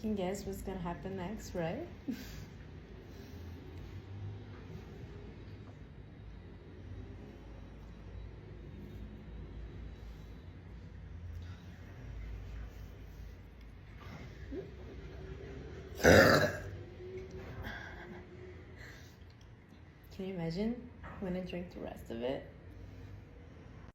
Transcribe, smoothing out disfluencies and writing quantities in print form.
You can guess what's gonna happen next, right? Can you imagine when I drink the rest of it?